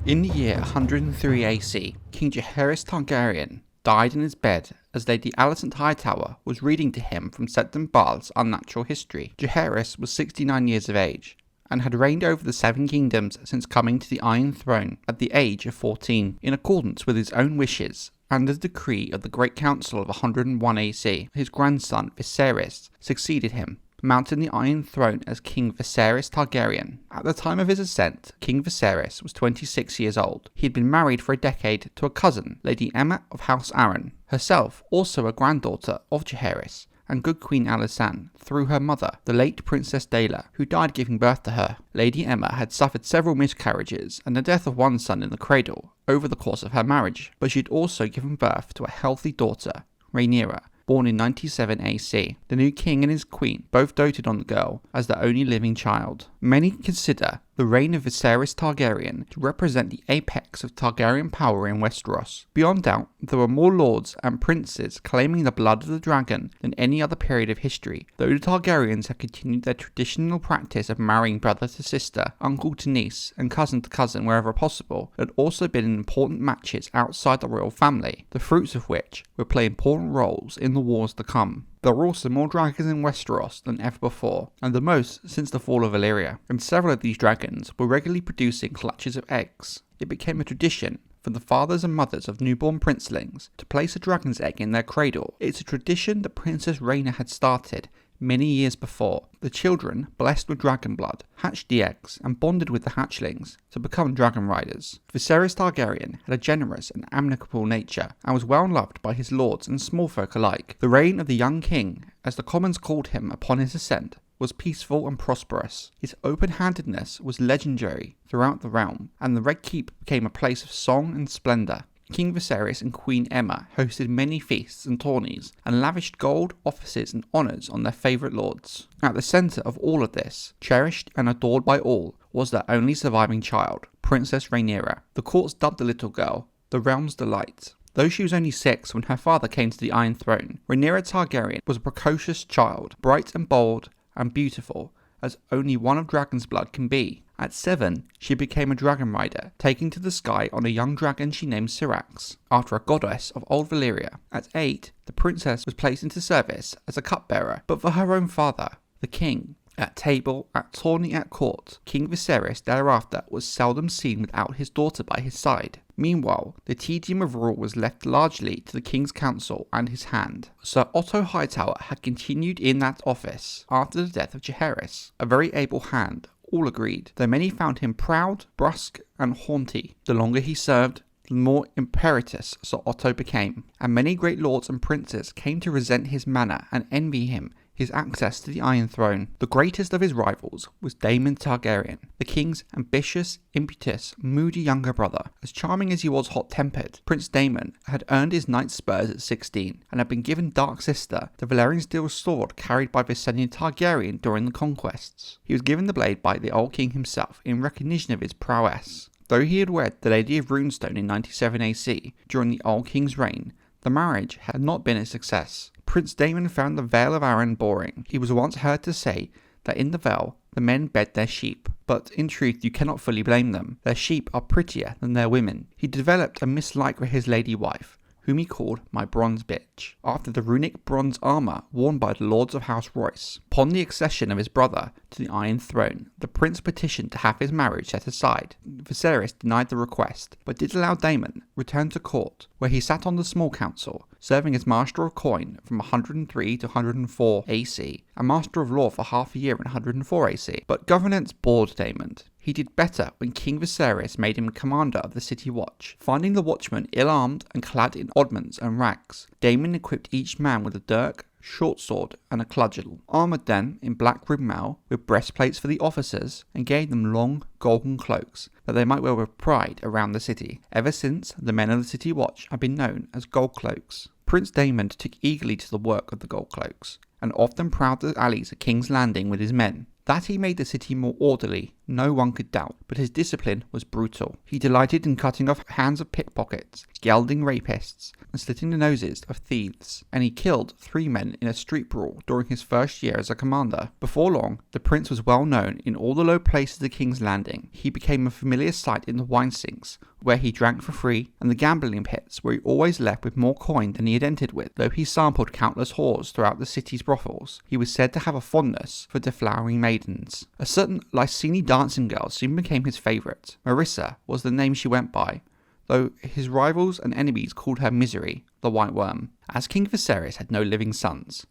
In the year 103 AC, King Jaehaerys Targaryen died in his bed as Lady Alicent Hightower was reading to him from Septon Bath's Unnatural History. Jaehaerys was 69 years of age and had reigned over the Seven Kingdoms since coming to the Iron Throne at the age of 14, in accordance with his own wishes and the decree of the Great Council of 101 AC. His grandson Viserys succeeded him, mounting the Iron Throne as King Viserys Targaryen. At the time of his ascent, King Viserys was 26 years old. He had been married for a decade to a cousin, Lady Aemma of House Arryn, herself also a granddaughter of Jaehaerys, and good Queen Alysanne through her mother, the late Princess Daela, who died giving birth to her. Lady Aemma had suffered several miscarriages and the death of one son in the cradle over the course of her marriage, but she had also given birth to a healthy daughter, Rhaenyra, born in 97 AC. The new king and his queen both doted on the girl as their only living child. Many consider the reign of Viserys Targaryen to represent the apex of Targaryen power in Westeros. Beyond doubt, there were more lords and princes claiming the blood of the dragon than any other period of history, though the Targaryens had continued their traditional practice of marrying brother to sister, uncle to niece, and cousin to cousin wherever possible. There had also been important matches outside the royal family, the fruits of which would play important roles in the wars to come. There were also more dragons in Westeros than ever before, and the most since the fall of Valyria, and several of these dragons were regularly producing clutches of eggs. It became a tradition for the fathers and mothers of newborn princelings to place a dragon's egg in their cradle. It's a tradition that Princess Rhaenyra had started many years before. The children, blessed with dragon blood, hatched the eggs and bonded with the hatchlings to become dragon riders. Viserys Targaryen had a generous and amicable nature and was well loved by his lords and small folk alike. The reign of the young king, as the commons called him upon his ascent, was peaceful and prosperous. His open-handedness was legendary throughout the realm, and the Red Keep became a place of song and splendour. King Viserys and Queen Aemma hosted many feasts and tourneys, and lavished gold, offices and honours on their favourite lords. At the centre of all of this, cherished and adored by all, was their only surviving child, Princess Rhaenyra. The courts dubbed the little girl the realm's delight. Though she was only 6 when her father came to the Iron Throne, Rhaenyra Targaryen was a precocious child, bright and bold and beautiful as only one of dragon's blood can be. At 7, she became a dragon rider, taking to the sky on a young dragon she named Syrax, after a goddess of old Valyria. At 8, the princess was placed into service as a cupbearer, but for her own father, the king. At table, at tourney, at court, King Viserys thereafter was seldom seen without his daughter by his side. Meanwhile, the tedium of rule was left largely to the king's council and his hand. Sir Otto Hightower had continued in that office after the death of Jaehaerys, a very able hand, all agreed, though many found him proud, brusque, and haughty. The longer he served, the more imperious Sir Otto became, and many great lords and princes came to resent his manner and envy him his access to the Iron Throne. The greatest of his rivals was Daemon Targaryen, the king's ambitious, impetuous, moody younger brother. As charming as he was hot-tempered, Prince Daemon had earned his knight's spurs at 16, and had been given Dark Sister, the Valyrian steel sword carried by Viserion Targaryen during the conquests. He was given the blade by the old king himself in recognition of his prowess. Though he had wed the Lady of Runestone in 97 AC, during the old king's reign, the marriage had not been a success. Prince Daemon found the Vale of Arryn boring. He was once heard to say that in the Vale the men bed their sheep, but in truth you cannot fully blame them. Their sheep are prettier than their women. He developed a mislike for his lady wife, whom he called my bronze bitch, after the runic bronze armour worn by the lords of House Royce. Upon the accession of his brother to the Iron Throne, the prince petitioned to have his marriage set aside. Viserys denied the request, but did allow Daemon return to court, where he sat on the small council, serving as Master of Coin from 103 to 104 AC, and Master of Law for half a year in 104 AC. But governance bored Daemon. He did better when King Viserys made him commander of the city watch. Finding the watchmen ill-armed and clad in oddments and rags, Daemon equipped each man with a dirk, short sword and a cudgel, armoured them in black ribbed mail with breastplates for the officers, and gave them long golden cloaks that they might wear with pride around the city. Ever since, the men of the city watch have been known as gold cloaks. Prince Daemon took eagerly to the work of the gold cloaks, and often prowled the alleys at King's Landing with his men. That he made the city more orderly, no one could doubt, but his discipline was brutal. He delighted in cutting off hands of pickpockets, gelding rapists, and slitting the noses of thieves, and he killed 3 men in a street brawl during his first year as a commander. Before long, the prince was well known in all the low places of King's Landing. He became a familiar sight in the wine sinks, where he drank for free, and the gambling pits, where he always left with more coin than he had entered with. Though he sampled countless whores throughout the city's brothels, he was said to have a fondness for deflowering maidens. A certain Lyseni dancing girl soon became his favourite. Marissa was the name she went by, though his rivals and enemies called her Misery, the White Worm. As King Viserys had no living sons,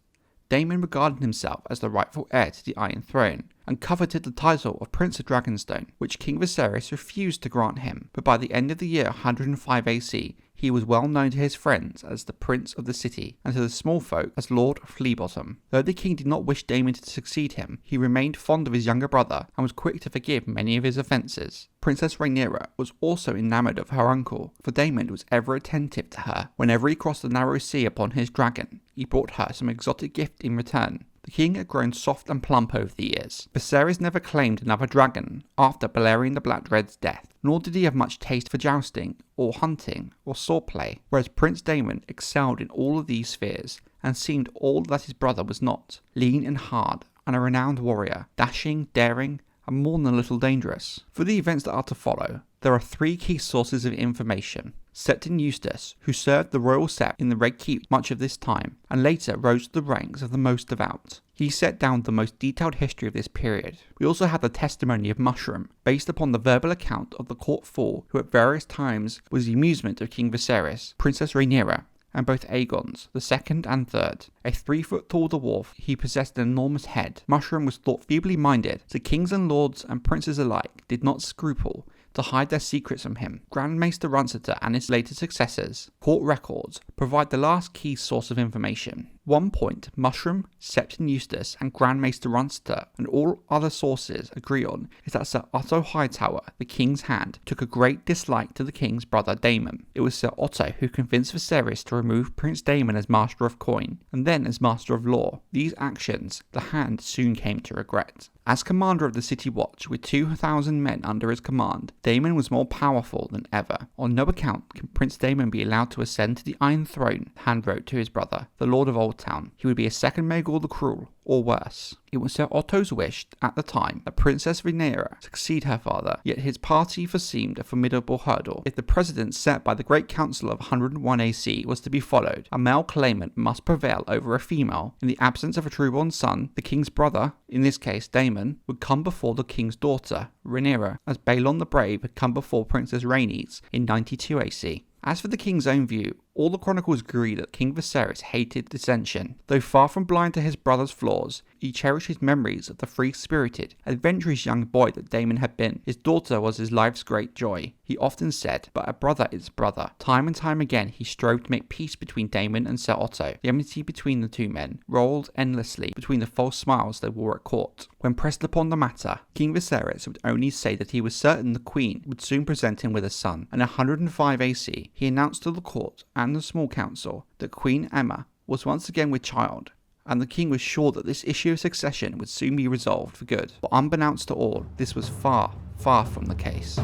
Daemon regarded himself as the rightful heir to the Iron Throne, and coveted the title of Prince of Dragonstone, which King Viserys refused to grant him. But by the end of the year 105 AC, he was well known to his friends as the Prince of the City, and to the small folk as Lord Fleabottom. Though the king did not wish Daemon to succeed him, he remained fond of his younger brother, and was quick to forgive many of his offences. Princess Rhaenyra was also enamoured of her uncle, for Daemon was ever attentive to her. Whenever he crossed the narrow sea upon his dragon, he brought her some exotic gift in return. The king had grown soft and plump over the years. Viserys never claimed another dragon after Balerion the Black-Dread's death, nor did he have much taste for jousting, or hunting, or swordplay, whereas Prince Daemon excelled in all of these spheres, and seemed all that his brother was not: lean and hard, and a renowned warrior, dashing, daring, and more than a little dangerous. For the events that are to follow, there are 3 key sources of information. Septon Eustace, who served the royal sept in the Red Keep much of this time, and later rose to the ranks of the most devout. He set down the most detailed history of this period. We also have the testimony of Mushroom, based upon the verbal account of the court fool who at various times was the amusement of King Viserys, Princess Rhaenyra, and both Aegons, the second and third. A 3-foot-tall dwarf, he possessed an enormous head. Mushroom was thought feebly minded, so kings and lords and princes alike did not scruple to hide their secrets from him. Grand Maester Runciter and his later successors, court records, provide the last key source of information. One point Mushroom, Septon Eustace, and Grand Maester Runciter, and all other sources agree on, is that Sir Otto Hightower, the king's hand, took a great dislike to the king's brother Daemon. It was Sir Otto who convinced Viserys to remove Prince Daemon as Master of Coin, and then as Master of Law. These actions the hand soon came to regret. As commander of the City Watch, with 2,000 men under his command, Daemon was more powerful than ever. On no account can Prince Daemon be allowed to ascend to the Iron Throne, Hand wrote to his brother, the Lord of Old Town. He would be a second Maegor the Cruel, or worse. It was Sir Otto's wish at the time that Princess Rhaenyra succeed her father, yet his party foreseemed a formidable hurdle. If the precedent set by the Great Council of 101 AC was to be followed, a male claimant must prevail over a female. In the absence of a trueborn son, the king's brother, in this case Daemon, would come before the king's daughter, Rhaenyra, as Balon the Brave had come before Princess Rhaenys in 92 AC. As for the king's own view, all the chronicles agree that King Viserys hated dissension. Though far from blind to his brother's flaws, he cherished his memories of the free-spirited, adventurous young boy that Daemon had been. His daughter was his life's great joy. He often said, but a brother is brother. Time and time again he strove to make peace between Daemon and Sir Otto. The enmity between the two men rolled endlessly between the false smiles they wore at court. When pressed upon the matter, King Viserys would only say that he was certain the Queen would soon present him with a son. In 105 AC, he announced to the court and the small council that Queen Aemma was once again with child, and the king was sure that this issue of succession would soon be resolved for good. But unbeknownst to all, this was far, far from the case.